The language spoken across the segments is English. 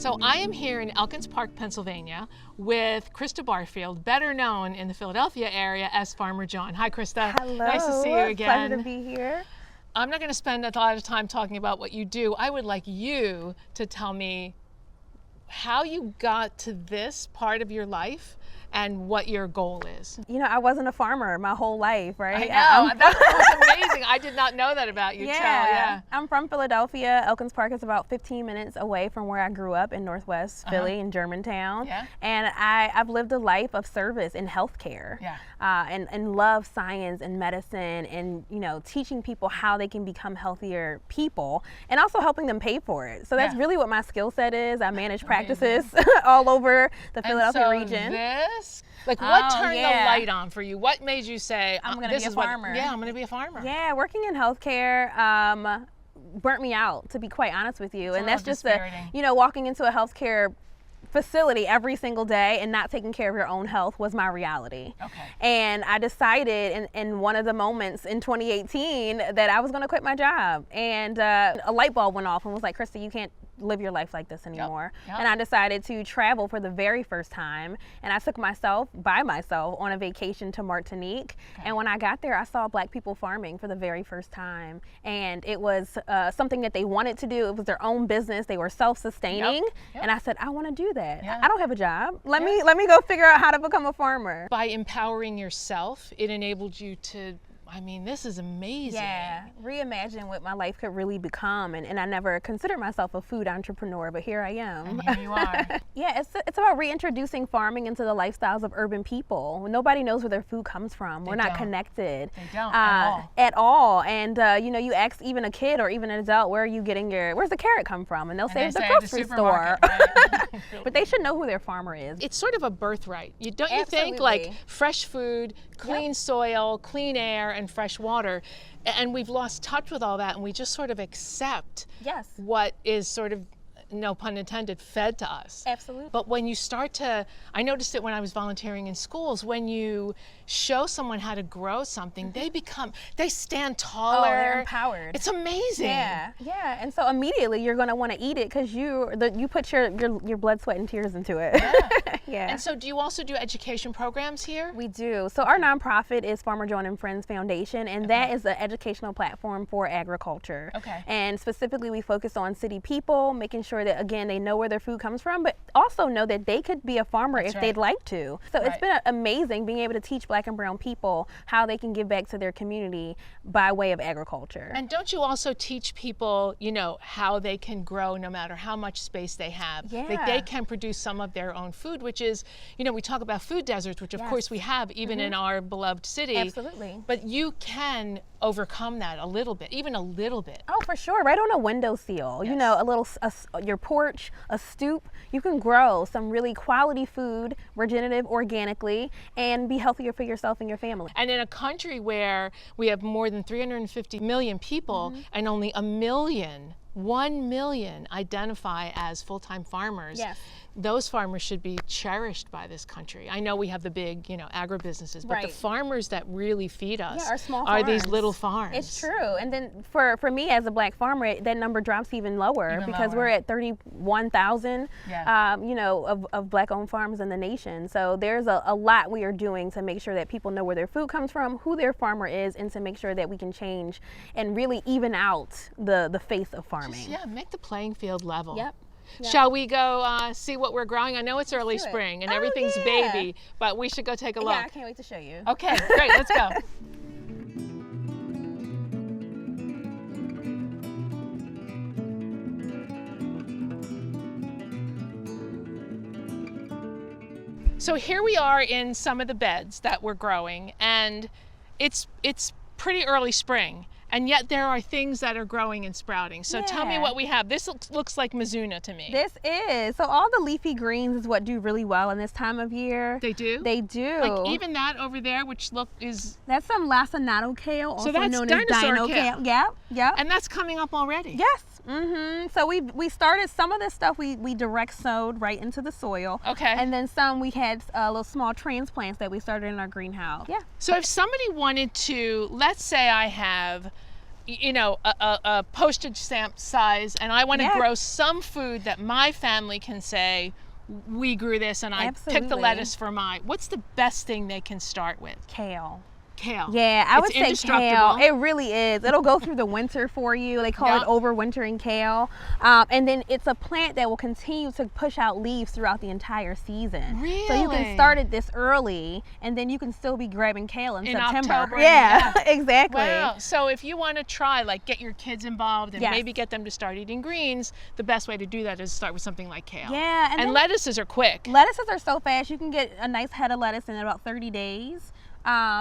So I am here in Elkins Park, Pennsylvania with Krista Barfield, better known in the Philadelphia area as Farmer Jawn. Hi, Krista. Hello. Nice to see you again. Pleasure to be here. I'm not going to spend a lot of time talking about what you do. I would like you to tell me how you got to this part of your life and what your goal is. You know, I wasn't a farmer my whole life, right? I know, that was amazing. I did not know that about you. Yeah. I'm from Philadelphia. Elkins Park is about 15 minutes away from where I grew up in Northwest Philly in Germantown. Yeah. And I've lived a life of service in healthcare. Yeah. And love science and medicine and, you know, teaching people how they can become healthier people and also helping them pay for it. So that's really what my skill set is. I manage practices all over the Philadelphia region. Like what turned the light on for you? What made you say, I'm going to be a farmer? I'm going to be a farmer. Yeah, working in healthcare burnt me out, to be quite honest with you. And that's just walking into a healthcare facility every single day and not taking care of your own health was my reality. Okay. And I decided in one of the moments in 2018 that I was going to quit my job. And a light bulb went off and was like, Krista, you can't live your life like this anymore. Yep. And I decided to travel for the very first time. And I took myself on a vacation to Martinique. Okay. And when I got there, I saw Black people farming for the very first time. And it was something that they wanted to do. It was their own business. They were self-sustaining. Yep. And I said, I want to do that. Yeah. I don't have a job. Let me go figure out how to become a farmer. By empowering yourself, it enabled you to, I mean, this is amazing. Yeah, reimagine what my life could really become. And I never considered myself a food entrepreneur, but here I am. And here you are. Yeah, it's about reintroducing farming into the lifestyles of urban people. Nobody knows where their food comes from. We're not connected. They don't at all. And you ask even a kid or even an adult, where are you getting where's the carrot come from? And they'll say the grocery store. Right? But they should know who their farmer is. It's sort of a birthright. You think like fresh food, clean soil, clean air, and fresh water, and we've lost touch with all that, and we just sort of accept what is sort of, no pun intended, fed to us. Absolutely. But when you start to, I noticed it when I was volunteering in schools, when you show someone how to grow something, they stand taller. Oh, they're empowered. It's amazing. Yeah, and so immediately you're going to want to eat it because you put your blood, sweat, and tears into it. Yeah. And so do you also do education programs here? We do. So our nonprofit is Farmer Jawn and Friends Foundation, and that is an educational platform for agriculture. Okay. And specifically we focus on city people, making sure that, again, they know where their food comes from, but also know that they could be a farmer if they'd like to. So it's been amazing being able to teach Black and brown people how they can give back to their community by way of agriculture. And don't you also teach people, how they can grow no matter how much space they have? Yeah. Like they can produce some of their own food, which is, we talk about food deserts, which of course we have even in our beloved city. Absolutely. But you can overcome that a little bit, even a little bit. Oh, for sure. Right on a windowsill, your porch, a stoop, you can grow some really quality food, regenerative, organically, and be healthier for yourself and your family. And in a country where we have more than 350 million people and only 1 million identify as full-time farmers. Yes. Those farmers should be cherished by this country. I know we have the big, agribusinesses, but the farmers that really feed us are small are farms. These little farms. It's true. And then for me as a Black farmer, that number drops even lower because we're at 31,000, of Black-owned farms in the nation. So there's a lot we are doing to make sure that people know where their food comes from, who their farmer is, and to make sure that we can change and really even out the face of farming. Make the playing field level. Yep. Shall we go see what we're growing? I know it's early spring and everything's baby, but we should go take a look. Yeah, I can't wait to show you. Okay, great, let's go. So here we are in some of the beds that we're growing, and it's pretty early spring. And yet there are things that are growing and sprouting. So tell me what we have. This looks like Mizuna to me. This is. So all the leafy greens is what do really well in this time of year. They do? They do. Like even that over there, which is... That's some lacinato kale, also known as dino kale. Yep. And that's coming up already. Yes. So we started some of this stuff we direct sowed right into the soil. Okay. And then some we had little small transplants that we started in our greenhouse. Yeah. So if somebody wanted to, let's say I have you know, a postage stamp size, and I want to grow some food that my family can say, we grew this and I picked the lettuce for mine. What's the best thing they can start with? Kale. Kale. Yeah, I would say kale. It really is. It'll go through the winter for you. They call it overwintering kale. And then it's a plant that will continue to push out leaves throughout the entire season. Really? So you can start it this early, and then you can still be grabbing kale in September. October. Yeah, exactly. Wow. So if you want to try, like, get your kids involved and maybe get them to start eating greens, the best way to do that is start with something like kale. Yeah. And lettuces are quick. Lettuces are so fast. You can get a nice head of lettuce in about 30 days.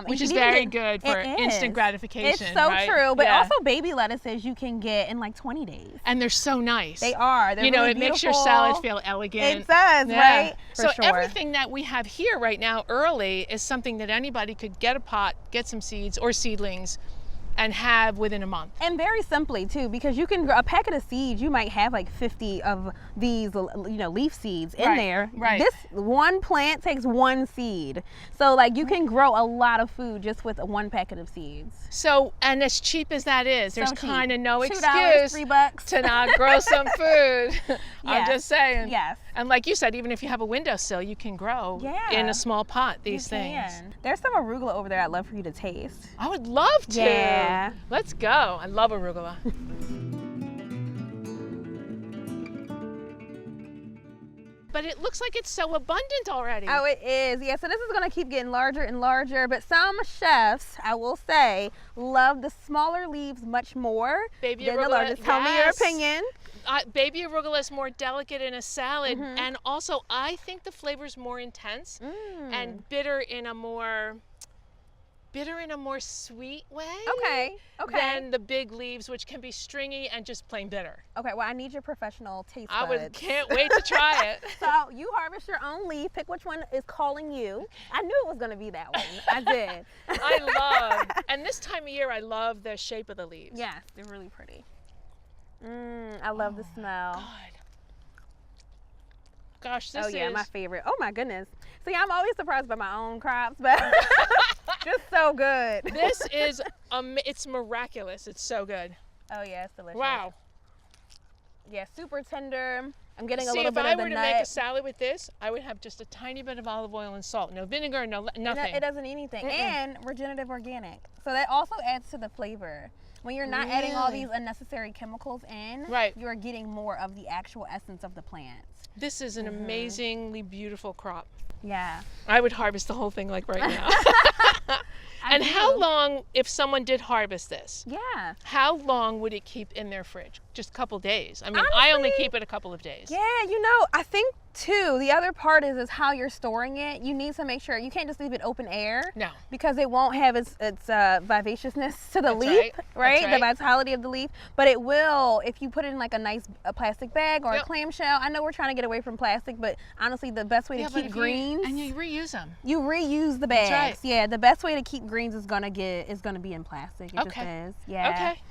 Which is very good for instant gratification. It's so true, but also baby lettuces you can get in like 20 days. And they're so nice. They are. They're you know, really it makes your salad feel elegant. It does, right? So everything that we have here right now early is something that anybody could get a pot, get some seeds or seedlings, and have within a month. And very simply too, because you can, a packet of seeds, you might have like 50 of these, you know, leaf seeds in there. Right. This one plant takes one seed. So like you can grow a lot of food just with one packet of seeds. So, and as cheap as that is, there's kind of no excuse $2, $3 to not grow some food. I'm just saying. Yes. And like you said, even if you have a windowsill, you can grow in a small pot these things. There's some arugula over there I'd love for you to taste. I would love to. Yeah. Let's go. I love arugula. But it looks like it's so abundant already. Oh, it is. Yeah, so this is going to keep getting larger and larger. But some chefs, I will say, love the smaller leaves much more than the larger. Tell me your opinion. Baby arugula is more delicate in a salad, and also I think the flavor's more intense and bitter in a more sweet way. Than the big leaves, which can be stringy and just plain bitter. Okay, well, I need your professional taste buds. Can't wait to try it. So you harvest your own leaf, pick which one is calling you. I knew it was going to be that one. I did. And this time of year, I love the shape of the leaves. Yes, they're really pretty. I love the smell. God. Gosh, this is... my favorite. Oh my goodness. See, I'm always surprised by my own crops, but just so good. This is, it's miraculous. It's so good. Oh yeah, it's delicious. Wow. Yeah, super tender. I'm getting a little bit of the if I were to nut. make a salad with this, I would have just a tiny bit of olive oil and salt. No vinegar, nothing. It doesn't need anything. And regenerative organic. So that also adds to the flavor. When you're not adding all these unnecessary chemicals in, you're getting more of the actual essence of the plants. This is an amazingly beautiful crop. Yeah. I would harvest the whole thing like right now. And how long, if someone did harvest this, how long would it keep in their fridge? Just a couple days. I mean, honestly, I only keep it a couple of days. Yeah, you know, I think too, the other part is how you're storing it. You need to make sure, you can't just leave it open air. No. Because it won't have its vivaciousness to the leaf, right? The vitality of the leaf. But it will, if you put it in like a plastic bag or a clamshell. I know we're trying to get away from plastic, but honestly, the best way to keep greens. And you reuse them. You reuse the bags. Yeah, the best way to keep greens is gonna be in plastic. It just is. Yeah. Okay.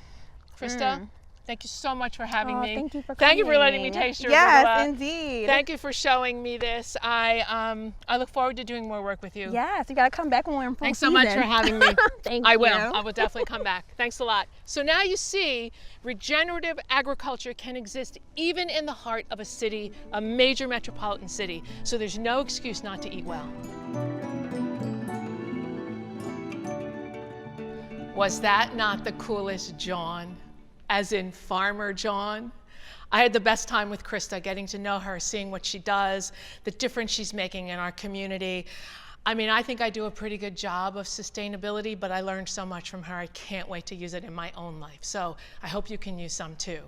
Krista, thank you so much for having me. Thank you for coming. Thank you for letting me taste your arugula. Yes, indeed. Thank you for showing me this. I look forward to doing more work with you. Yes, you got to come back when we're in full Thanks so much for having me. Thank you. I will definitely come back. Thanks a lot. So now you see, regenerative agriculture can exist even in the heart of a city, a major metropolitan city. So there's no excuse not to eat well. Was that not the coolest Jawn? As in Farmer Jawn? I had the best time with Krista, getting to know her, seeing what she does, the difference she's making in our community. I mean, I think I do a pretty good job of sustainability, but I learned so much from her. I can't wait to use it in my own life. So I hope you can use some too.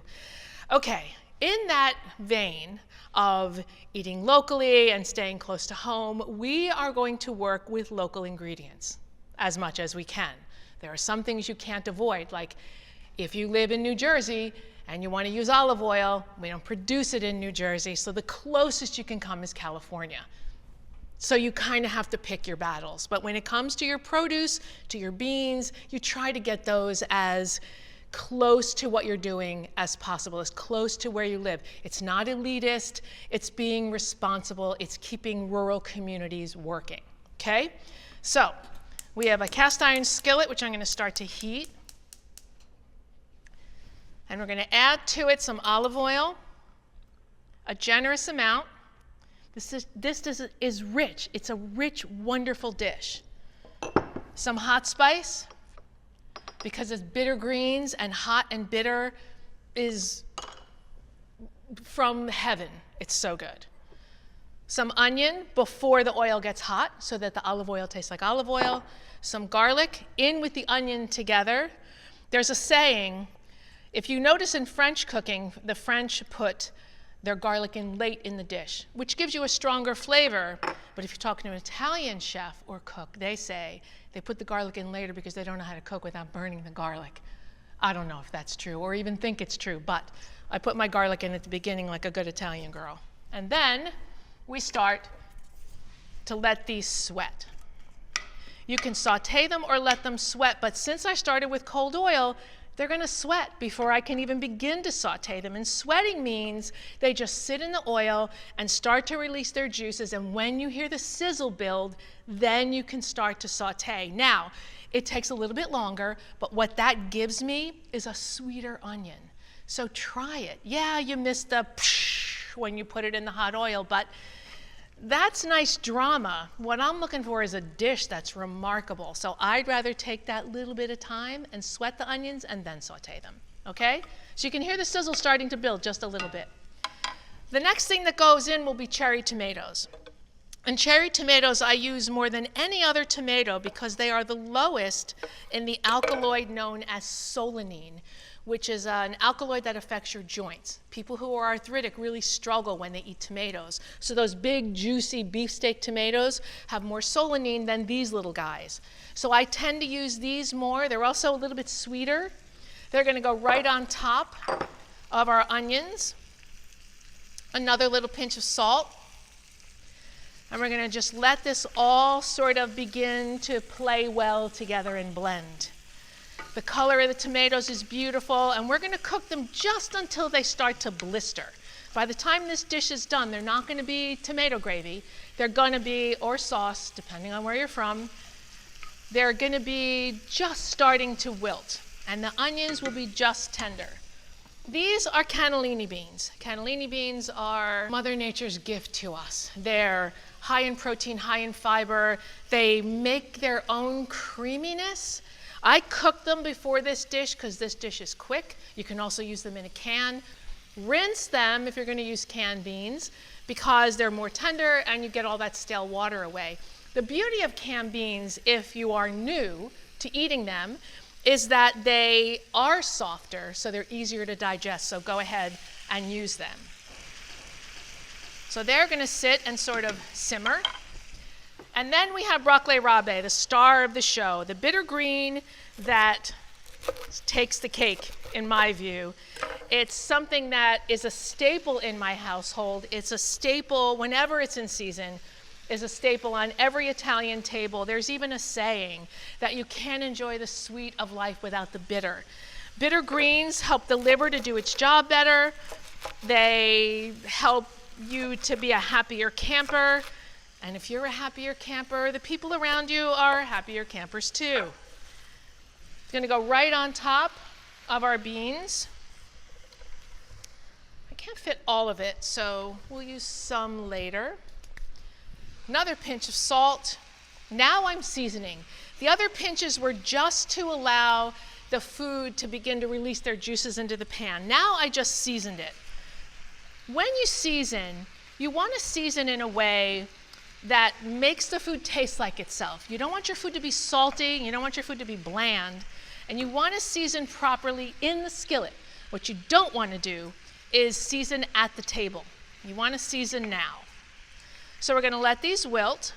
Okay, in that vein of eating locally and staying close to home, we are going to work with local ingredients as much as we can. There are some things you can't avoid, like if you live in New Jersey and you want to use olive oil, we don't produce it in New Jersey, so the closest you can come is California. So you kind of have to pick your battles. But when it comes to your produce, to your beans, you try to get those as close to what you're doing as possible, as close to where you live. It's not elitist, it's being responsible, it's keeping rural communities working, okay? So we have a cast iron skillet, which I'm going to start to heat. And we're going to add to it some olive oil, a generous amount. This is rich. It's a rich, wonderful dish. Some hot spice, because it's bitter greens, and hot and bitter is from heaven. It's so good. Some onion before the oil gets hot so that the olive oil tastes like olive oil. Some garlic in with the onion together. There's a saying, if you notice in French cooking, the French put their garlic in late in the dish, which gives you a stronger flavor. But if you're talking to an Italian chef or cook, they say they put the garlic in later because they don't know how to cook without burning the garlic. I don't know if that's true or even think it's true, but I put my garlic in at the beginning like a good Italian girl. And then we start to let these sweat. You can saute them or let them sweat, but since I started with cold oil, they're going to sweat before I can even begin to saute them. And sweating means they just sit in the oil and start to release their juices, and when you hear the sizzle build, then you can start to saute. Now, it takes a little bit longer, but what that gives me is a sweeter onion. So try it. Yeah, you missed the psh when you put it in the hot oil, but that's nice drama. What I'm looking for is a dish that's remarkable. So I'd rather take that little bit of time and sweat the onions and then saute them, okay? So you can hear the sizzle starting to build just a little bit. The next thing that goes in will be cherry tomatoes. And cherry tomatoes I use more than any other tomato because they are the lowest in the alkaloid known as solanine, which is an alkaloid that affects your joints. People who are arthritic really struggle when they eat tomatoes. So those big, juicy beefsteak tomatoes have more solanine than these little guys. So I tend to use these more. They're also a little bit sweeter. They're going to go right on top of our onions. Another little pinch of salt. And we're going to just let this all sort of begin to play well together and blend. The color of the tomatoes is beautiful, and we're going to cook them just until they start to blister. By the time this dish is done, they're not going to be tomato gravy. They're going to be, or sauce, depending on where you're from. They're going to be just starting to wilt, and the onions will be just tender. These are cannellini beans. Cannellini beans are Mother Nature's gift to us. They're high in protein, high in fiber. They make their own creaminess. I cook them before this dish because this dish is quick. You can also use them in a can. Rinse them if you're going to use canned beans because they're more tender and you get all that stale water away. The beauty of canned beans, if you are new to eating them, is that they are softer, so they're easier to digest. So go ahead and use them. So they're going to sit and sort of simmer. And then we have broccoli rabe, the star of the show, the bitter green that takes the cake, in my view. It's something that is a staple in my household. It's a staple whenever it's in season, is a staple on every Italian table. There's even a saying that you can't enjoy the sweet of life without the bitter. Bitter greens help the liver to do its job better. They help you to be a happier camper. And if you're a happier camper, the people around you are happier campers too. It's going to go right on top of our beans. I can't fit all of it, so we'll use some later. Another pinch of salt. Now I'm seasoning. The other pinches were just to allow the food to begin to release their juices into the pan. Now I just seasoned it. When you season, you want to season in a way that makes the food taste like itself. You don't want your food to be salty, you don't want your food to be bland, and you want to season properly in the skillet. What you don't want to do is season at the table. You want to season now. So we're going to let these wilt.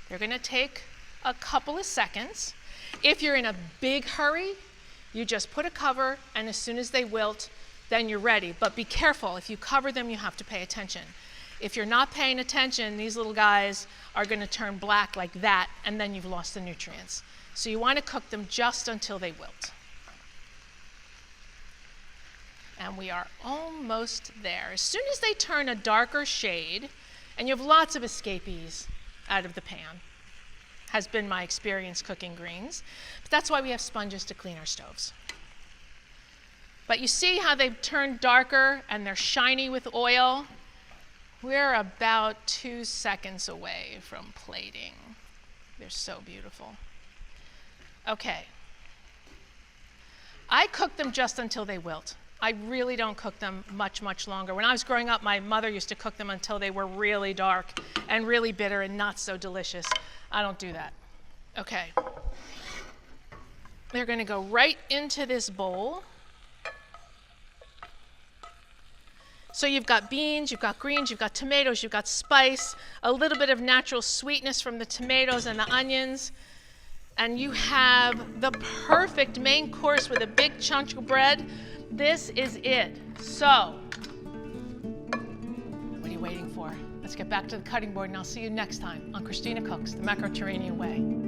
They're going to take a couple of seconds. If you're in a big hurry, you just put a cover, and as soon as they wilt, then you're ready. But be careful. If you cover them, you have to pay attention. If you're not paying attention, these little guys are going to turn black like that, and then you've lost the nutrients. So you want to cook them just until they wilt. And we are almost there. As soon as they turn a darker shade, and you have lots of escapees out of the pan, has been my experience cooking greens. But that's why we have sponges to clean our stoves. But you see how they've turned darker and they're shiny with oil? We're about 2 seconds away from plating. They're so beautiful. Okay. I cook them just until they wilt. I really don't cook them much, much longer. When I was growing up, my mother used to cook them until they were really dark and really bitter and not so delicious. I don't do that. Okay. They're going to go right into this bowl. So you've got beans, you've got greens, you've got tomatoes, you've got spice, a little bit of natural sweetness from the tomatoes and the onions. And you have the perfect main course with a big chunk of bread. This is it. So, what are you waiting for? Let's get back to the cutting board and I'll see you next time on Christina Cooks, the Macroterranean Way.